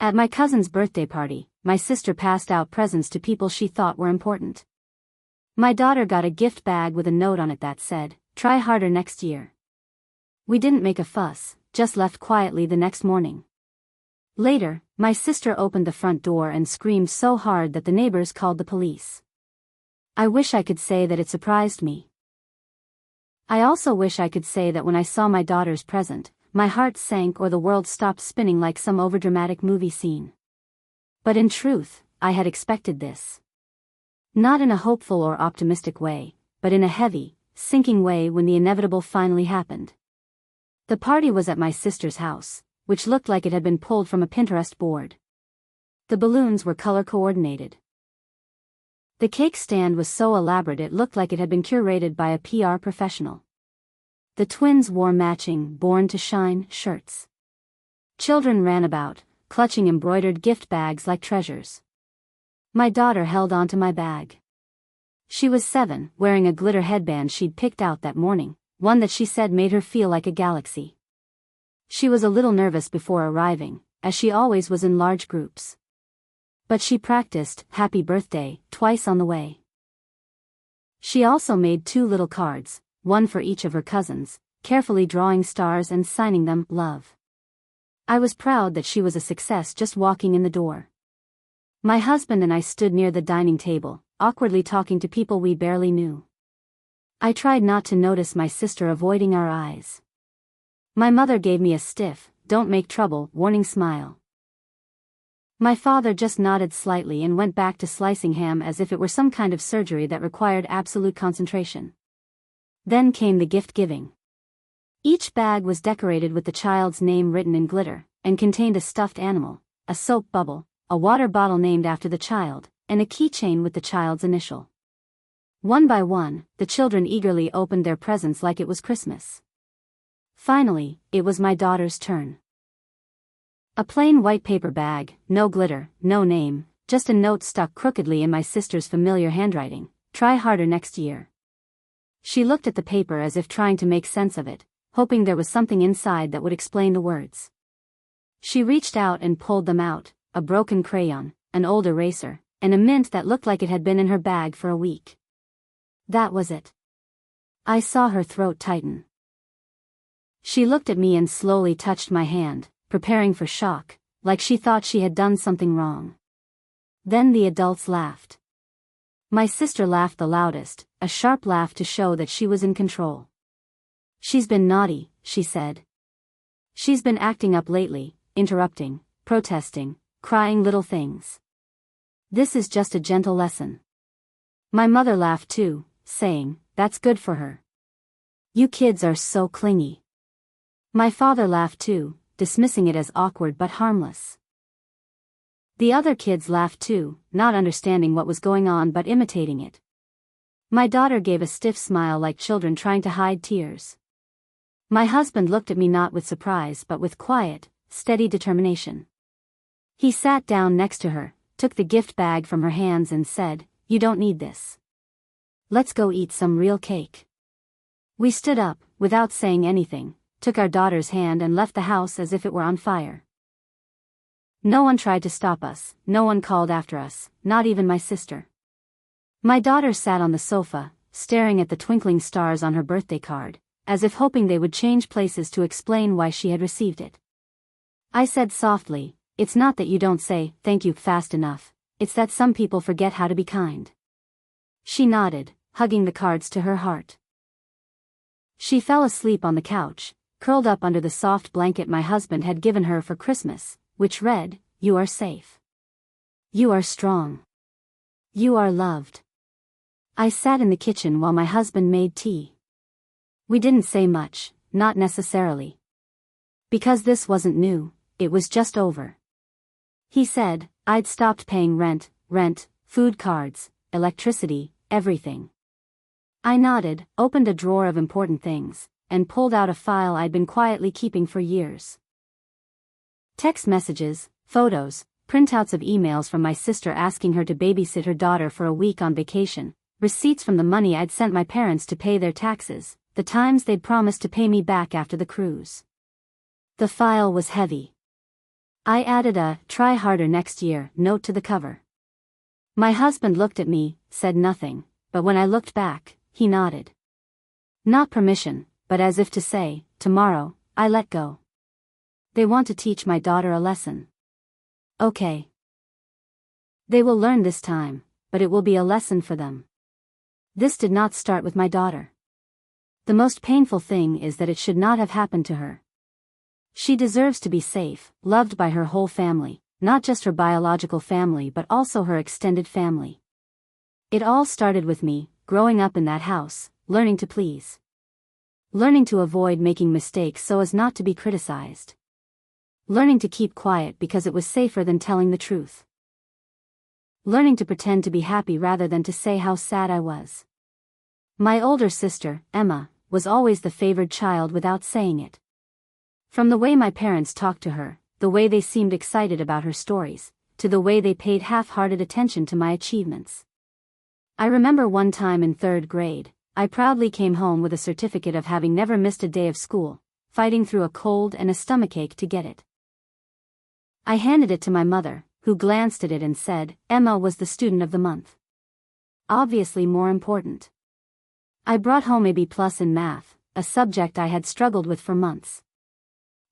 At my cousin's birthday party, my sister passed out presents to people she thought were important. My daughter got a gift bag with a note on it that said, "Try harder next year." We didn't make a fuss, just left quietly the next morning. Later, my sister opened the front door and screamed so hard that the neighbors called the police. I wish I could say that it surprised me. I also wish I could say that when I saw my daughter's present, my heart sank or the world stopped spinning like some overdramatic movie scene. But in truth, I had expected this. Not in a hopeful or optimistic way, but in a heavy, sinking way when the inevitable finally happened. The party was at my sister's house, which looked like it had been pulled from a Pinterest board. The balloons were color-coordinated. The cake stand was so elaborate it looked like it had been curated by a PR professional. The twins wore matching Born to Shine shirts. Children ran about, clutching embroidered gift bags like treasures. My daughter held onto my bag. She was 7, wearing a glitter headband she'd picked out that morning, one that she said made her feel like a galaxy. She was a little nervous before arriving, as she always was in large groups. But she practiced "Happy Birthday" twice on the way. She also made 2 little cards, one for each of her cousins, carefully drawing stars and signing them "Love." I was proud that she was a success just walking in the door. My husband and I stood near the dining table, awkwardly talking to people we barely knew. I tried not to notice my sister avoiding our eyes. My mother gave me a stiff, "Don't make trouble" warning smile. My father just nodded slightly and went back to slicing ham as if it were some kind of surgery that required absolute concentration. Then came the gift giving. Each bag was decorated with the child's name written in glitter, and contained a stuffed animal, a soap bubble, a water bottle named after the child, and a keychain with the child's initial. One by one, the children eagerly opened their presents like it was Christmas. Finally, it was my daughter's turn. A plain white paper bag, no glitter, no name, just a note stuck crookedly in my sister's familiar handwriting, "Try harder next year." She looked at the paper as if trying to make sense of it, hoping there was something inside that would explain the words. She reached out and pulled them out, a broken crayon, an old eraser, and a mint that looked like it had been in her bag for a week. That was it. I saw her throat tighten. She looked at me and slowly touched my hand, preparing for shock, like she thought she had done something wrong. Then the adults laughed. My sister laughed the loudest, a sharp laugh to show that she was in control. "She's been naughty," she said. "She's been acting up lately, interrupting, protesting, crying little things. This is just a gentle lesson." My mother laughed too, saying, "That's good for her. You kids are so clingy." My father laughed too, dismissing it as awkward but harmless. The other kids laughed too, not understanding what was going on but imitating it. My daughter gave a stiff smile like children trying to hide tears. My husband looked at me not with surprise but with quiet, steady determination. He sat down next to her, took the gift bag from her hands and said, "You don't need this. Let's go eat some real cake." We stood up, without saying anything, took our daughter's hand and left the house as if it were on fire. No one tried to stop us, no one called after us, not even my sister. My daughter sat on the sofa, staring at the twinkling stars on her birthday card, as if hoping they would change places to explain why she had received it. I said softly, "It's not that you don't say thank you fast enough, it's that some people forget how to be kind." She nodded, hugging the cards to her heart. She fell asleep on the couch, curled up under the soft blanket my husband had given her for Christmas, which read, "You are safe. You are strong. You are loved." I sat in the kitchen while my husband made tea. We didn't say much, not necessarily. Because this wasn't new, it was just over. He said, I'd stopped paying rent, food cards, electricity, everything. I nodded, opened a drawer of important things, and pulled out a file I'd been quietly keeping for years. Text messages, photos, printouts of emails from my sister asking her to babysit her daughter for a week on vacation, receipts from the money I'd sent my parents to pay their taxes, the times they'd promised to pay me back after the cruise. The file was heavy. I added a "try harder next year" note to the cover. My husband looked at me, said nothing, but when I looked back, he nodded. Not permission, but as if to say, tomorrow, I let go. They want to teach my daughter a lesson. Okay. They will learn this time, but it will be a lesson for them. This did not start with my daughter. The most painful thing is that it should not have happened to her. She deserves to be safe, loved by her whole family, not just her biological family but also her extended family. It all started with me, growing up in that house, learning to please. Learning to avoid making mistakes so as not to be criticized. Learning to keep quiet because it was safer than telling the truth. Learning to pretend to be happy rather than to say how sad I was. My older sister, Emma, was always the favored child without saying it. From the way my parents talked to her, the way they seemed excited about her stories, to the way they paid half-hearted attention to my achievements. I remember one time in 3rd grade, I proudly came home with a certificate of having never missed a day of school, fighting through a cold and a stomachache to get it. I handed it to my mother, who glanced at it and said, Emma was the student of the month. Obviously more important. I brought home a B+ in math, a subject I had struggled with for months.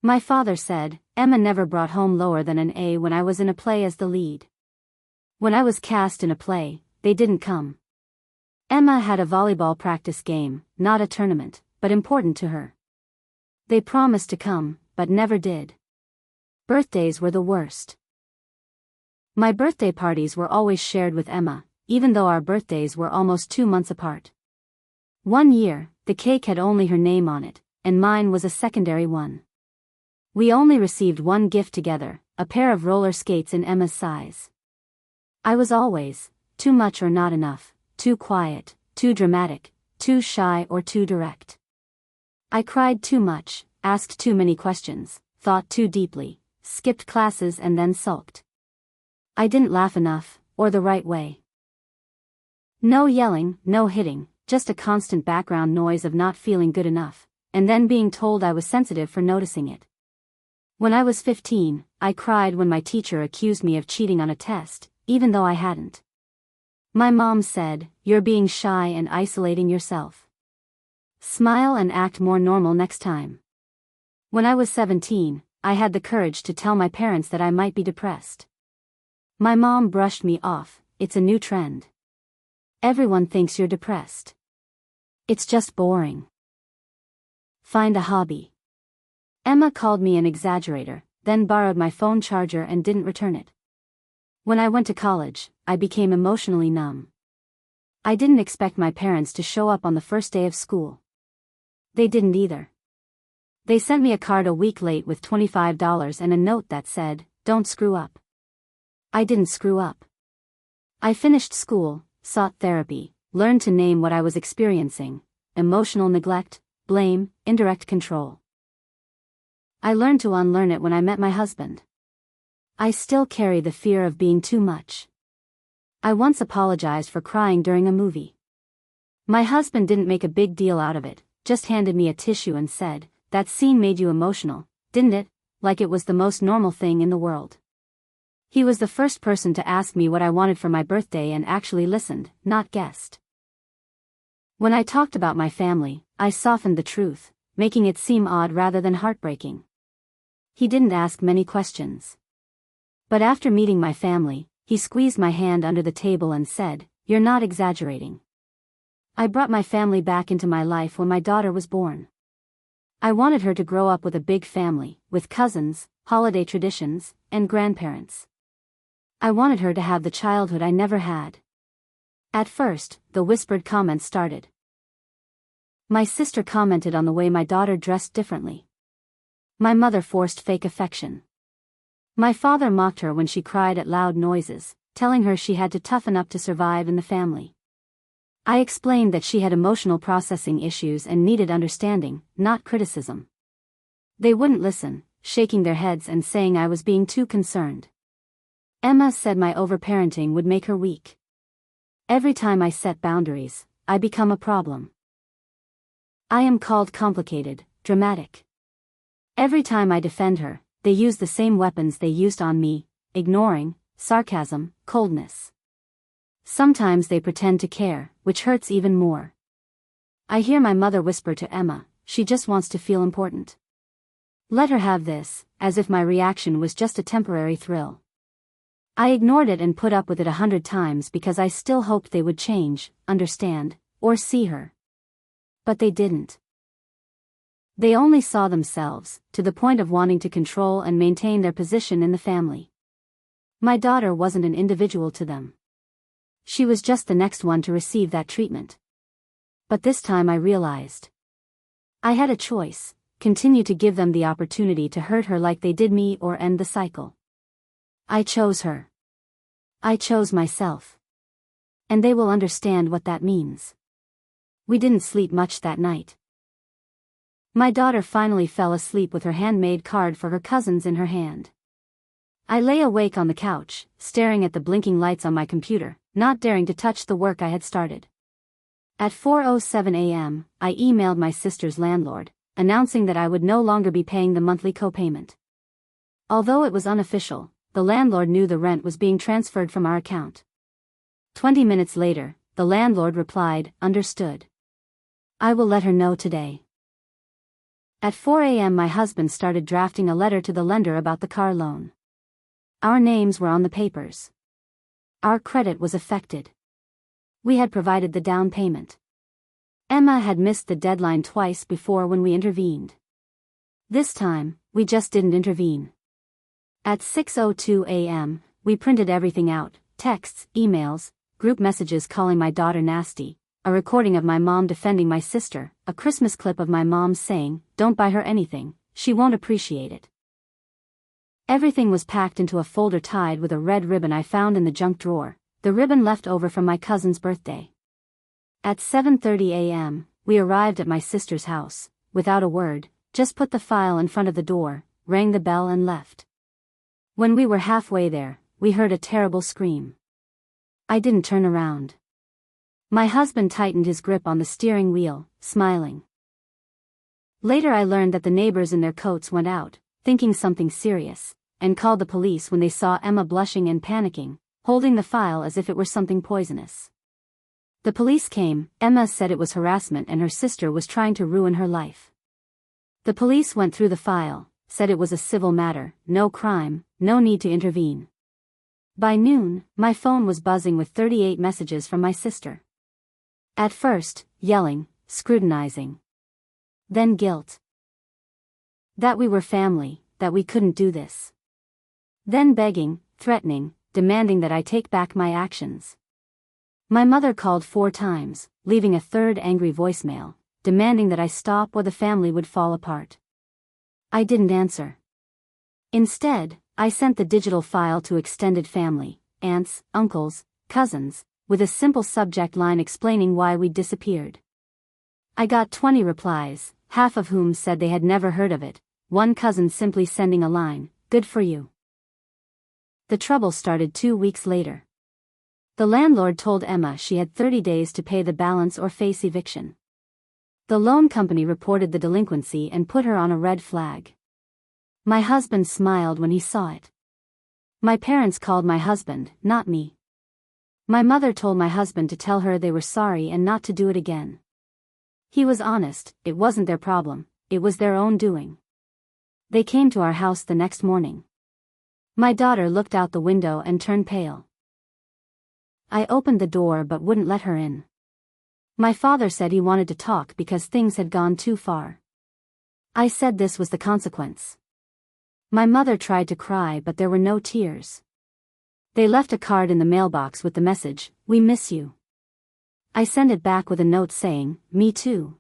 My father said, Emma never brought home lower than an A when I was in a play as the lead. When I was cast in a play, they didn't come. Emma had a volleyball practice game, not a tournament, but important to her. They promised to come, but never did. Birthdays were the worst. My birthday parties were always shared with Emma, even though our birthdays were almost 2 months apart. One year, the cake had only her name on it, and mine was a secondary one. We only received one gift together, a pair of roller skates in Emma's size. I was always, too much or not enough, too quiet, too dramatic, too shy or too direct. I cried too much, asked too many questions, thought too deeply, skipped classes and then sulked. I didn't laugh enough, or the right way. No yelling, no hitting, just a constant background noise of not feeling good enough, and then being told I was sensitive for noticing it. When I was 15, I cried when my teacher accused me of cheating on a test, even though I hadn't. My mom said, "You're being shy and isolating yourself. Smile and act more normal next time." When I was 17, I had the courage to tell my parents that I might be depressed. My mom brushed me off, "It's a new trend. Everyone thinks you're depressed. It's just boring. Find a hobby." Emma called me an exaggerator, then borrowed my phone charger and didn't return it. When I went to college, I became emotionally numb. I didn't expect my parents to show up on the first day of school. They didn't either. They sent me a card a week late with $25 and a note that said, "Don't screw up." I didn't screw up. I finished school, sought therapy, learned to name what I was experiencing: emotional neglect, blame, indirect control. I learned to unlearn it when I met my husband. I still carry the fear of being too much. I once apologized for crying during a movie. My husband didn't make a big deal out of it, just handed me a tissue and said, "That scene made you emotional, didn't it?" Like it was the most normal thing in the world. He was the first person to ask me what I wanted for my birthday and actually listened, not guessed. When I talked about my family, I softened the truth, making it seem odd rather than heartbreaking. He didn't ask many questions. But after meeting my family, he squeezed my hand under the table and said, "You're not exaggerating." I brought my family back into my life when my daughter was born. I wanted her to grow up with a big family, with cousins, holiday traditions, and grandparents. I wanted her to have the childhood I never had. At first, the whispered comments started. My sister commented on the way my daughter dressed differently. My mother forced fake affection. My father mocked her when she cried at loud noises, telling her she had to toughen up to survive in the family. I explained that she had emotional processing issues and needed understanding, not criticism. They wouldn't listen, shaking their heads and saying I was being too concerned. Emma said my overparenting would make her weak. Every time I set boundaries, I become a problem. I am called complicated, dramatic. Every time I defend her, they use the same weapons they used on me: ignoring, sarcasm, coldness. Sometimes they pretend to care, which hurts even more. I hear my mother whisper to Emma, "She just wants to feel important. Let her have this," as if my reaction was just a temporary thrill. I ignored it and put up with it 100 times because I still hoped they would change, understand, or see her. But they didn't. They only saw themselves, to the point of wanting to control and maintain their position in the family. My daughter wasn't an individual to them. She was just the next one to receive that treatment. But this time I realized I had a choice: continue to give them the opportunity to hurt her like they did me, or end the cycle. I chose her. I chose myself. And they will understand what that means. We didn't sleep much that night. My daughter finally fell asleep with her handmade card for her cousins in her hand. I lay awake on the couch, staring at the blinking lights on my computer, not daring to touch the work I had started. At 4:07 a.m., I emailed my sister's landlord, announcing that I would no longer be paying the monthly co-payment. Although it was unofficial, the landlord knew the rent was being transferred from our account. 20 minutes later, the landlord replied, "Understood. I will let her know today." At 4 a.m. my husband started drafting a letter to the lender about the car loan. Our names were on the papers. Our credit was affected. We had provided the down payment. Emma had missed the deadline twice before when we intervened. This time, we just didn't intervene. At 6:02 a.m., we printed everything out: texts, emails, group messages calling my daughter nasty, a recording of my mom defending my sister, a Christmas clip of my mom saying, "Don't buy her anything, she won't appreciate it." Everything was packed into a folder tied with a red ribbon I found in the junk drawer, the ribbon left over from my cousin's birthday. At 7:30 a.m., we arrived at my sister's house, without a word, just put the file in front of the door, rang the bell and left. When we were halfway there, we heard a terrible scream. I didn't turn around. My husband tightened his grip on the steering wheel, smiling. Later I learned that the neighbors in their coats went out, thinking something serious, and called the police when they saw Emma blushing and panicking, holding the file as if it were something poisonous. The police came. Emma said it was harassment and her sister was trying to ruin her life. The police went through the file, said it was a civil matter, no crime, no need to intervene. By noon, my phone was buzzing with 38 messages from my sister. At first, yelling, scrutinizing. Then guilt. That we were family, that we couldn't do this. Then begging, threatening, demanding that I take back my actions. My mother called 4 times, leaving a third angry voicemail, demanding that I stop or the family would fall apart. I didn't answer. Instead, I sent the digital file to extended family, aunts, uncles, cousins, with a simple subject line explaining why we'd disappeared. I got 20 replies, half of whom said they had never heard of it, one cousin simply sending a line, "Good for you." The trouble started 2 weeks later. The landlord told Emma she had 30 days to pay the balance or face eviction. The loan company reported the delinquency and put her on a red flag. My husband smiled when he saw it. My parents called my husband, not me. My mother told my husband to tell her they were sorry and not to do it again. He was honest, it wasn't their problem, it was their own doing. They came to our house the next morning. My daughter looked out the window and turned pale. I opened the door but wouldn't let her in. My father said he wanted to talk because things had gone too far. I said this was the consequence. My mother tried to cry but there were no tears. They left a card in the mailbox with the message, "We miss you." I sent it back with a note saying, "Me too."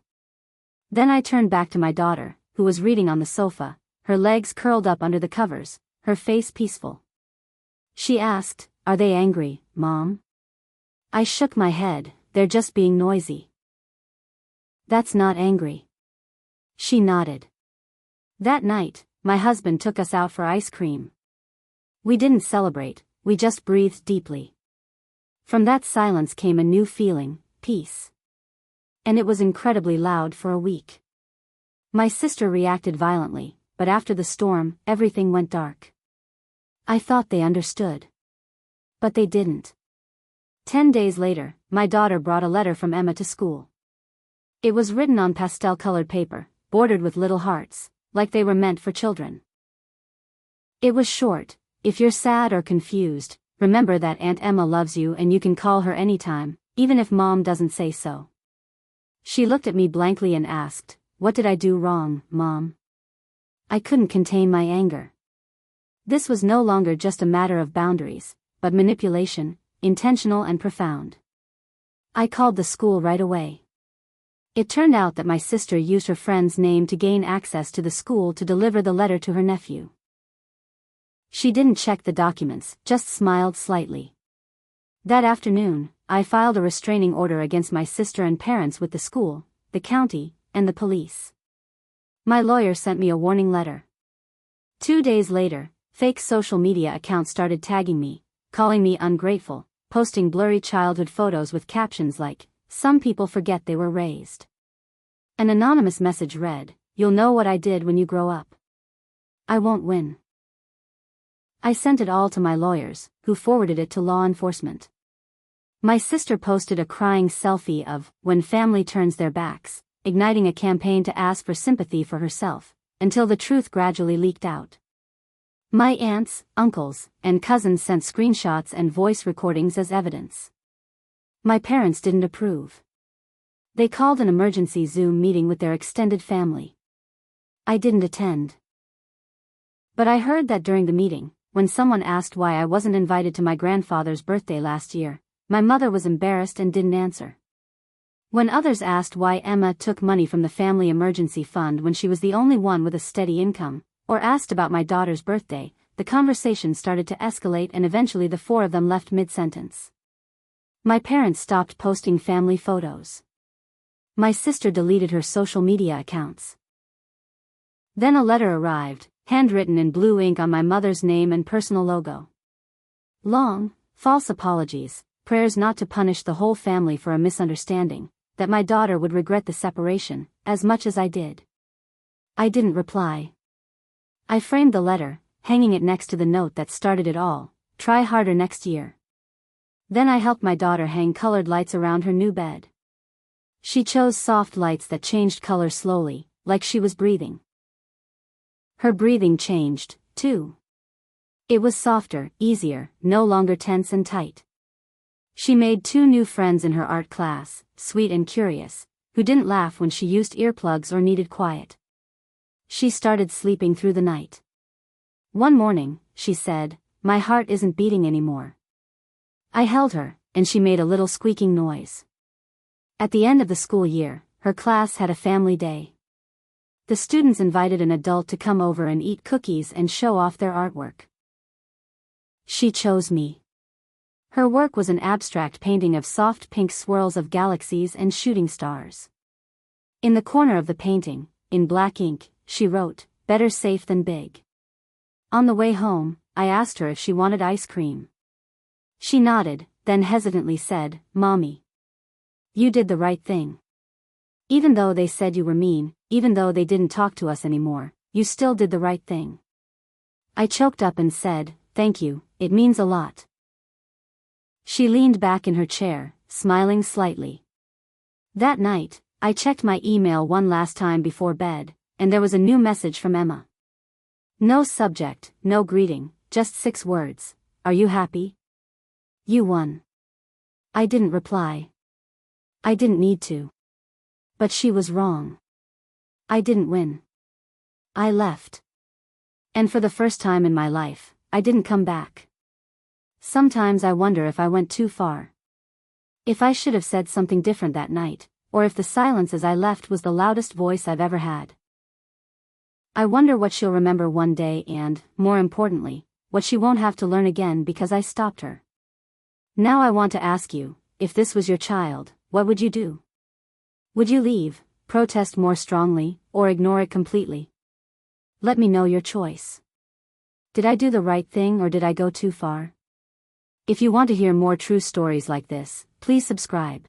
Then I turned back to my daughter, who was reading on the sofa, her legs curled up under the covers, her face peaceful. She asked, "Are they angry, Mom?" I shook my head, "They're just being noisy." "That's not angry." She nodded. That night, my husband took us out for ice cream. We didn't celebrate, we just breathed deeply. From that silence came a new feeling, peace. And it was incredibly loud for a week. My sister reacted violently, but but after the storm, everything went dark. I thought they understood. But they didn't. 10 days later, my daughter brought a letter from Emma to school. It was written on pastel-colored paper, bordered with little hearts, like they were meant for children. It was short: "If you're sad or confused, remember that Aunt Emma loves you and you can call her anytime, even if Mom doesn't say so." She looked at me blankly and asked, "What did I do wrong, Mom?" I couldn't contain my anger. This was no longer just a matter of boundaries, but manipulation, intentional and profound. I called the school right away. It turned out that my sister used her friend's name to gain access to the school to deliver the letter to her nephew. She didn't check the documents, just smiled slightly. That afternoon, I filed a restraining order against my sister and parents with the school, the county, and the police. My lawyer sent me a warning letter. 2 days later, fake social media accounts started tagging me, calling me ungrateful, posting blurry childhood photos with captions like, "Some people forget they were raised." An anonymous message read, "You'll know what I did when you grow up. I won't win." I sent it all to my lawyers, who forwarded it to law enforcement. My sister posted a crying selfie of "When family turns their backs," igniting a campaign to ask for sympathy for herself, until the truth gradually leaked out. My aunts, uncles, and cousins sent screenshots and voice recordings as evidence. My parents didn't approve. They called an emergency Zoom meeting with their extended family. I didn't attend. But I heard that during the meeting, when someone asked why I wasn't invited to my grandfather's birthday last year, my mother was embarrassed and didn't answer. When others asked why Emma took money from the family emergency fund when she was the only one with a steady income, or asked about my daughter's birthday, the conversation started to escalate and eventually the four of them left mid-sentence. My parents stopped posting family photos. My sister deleted her social media accounts. Then a letter arrived, handwritten in blue ink on my mother's name and personal logo. Long, false apologies, prayers not to punish the whole family for a misunderstanding, that my daughter would regret the separation, as much as I did. I didn't reply. I framed the letter, hanging it next to the note that started it all: "Try harder next year." Then I helped my daughter hang colored lights around her new bed. She chose soft lights that changed color slowly, like she was breathing. Her breathing changed, too. It was softer, easier, no longer tense and tight. She made 2 new friends in her art class, sweet and curious, who didn't laugh when she used earplugs or needed quiet. She started sleeping through the night. One morning, she said, "My heart isn't beating anymore." I held her, and she made a little squeaking noise. At the end of the school year, her class had a family day. The students invited an adult to come over and eat cookies and show off their artwork. She chose me. Her work was an abstract painting of soft pink swirls of galaxies and shooting stars. In the corner of the painting, in black ink, she wrote, "Better safe than big." On the way home, I asked her if she wanted ice cream. She nodded, then hesitantly said, "Mommy, you did the right thing. Even though they said you were mean, even though they didn't talk to us anymore, you still did the right thing." I choked up and said, "Thank you, it means a lot." She leaned back in her chair, smiling slightly. That night, I checked my email one last time before bed, and there was a new message from Emma. No subject, no greeting, just 6 words. "Are you happy? You won." I didn't reply. I didn't need to. But she was wrong. I didn't win. I left. And for the first time in my life, I didn't come back. Sometimes I wonder if I went too far. If I should have said something different that night, or if the silence as I left was the loudest voice I've ever had. I wonder what she'll remember one day and, more importantly, what she won't have to learn again because I stopped her. Now I want to ask you, if this was your child, what would you do? Would you leave, protest more strongly, or ignore it completely? Let me know your choice. Did I do the right thing or did I go too far? If you want to hear more true stories like this, please subscribe.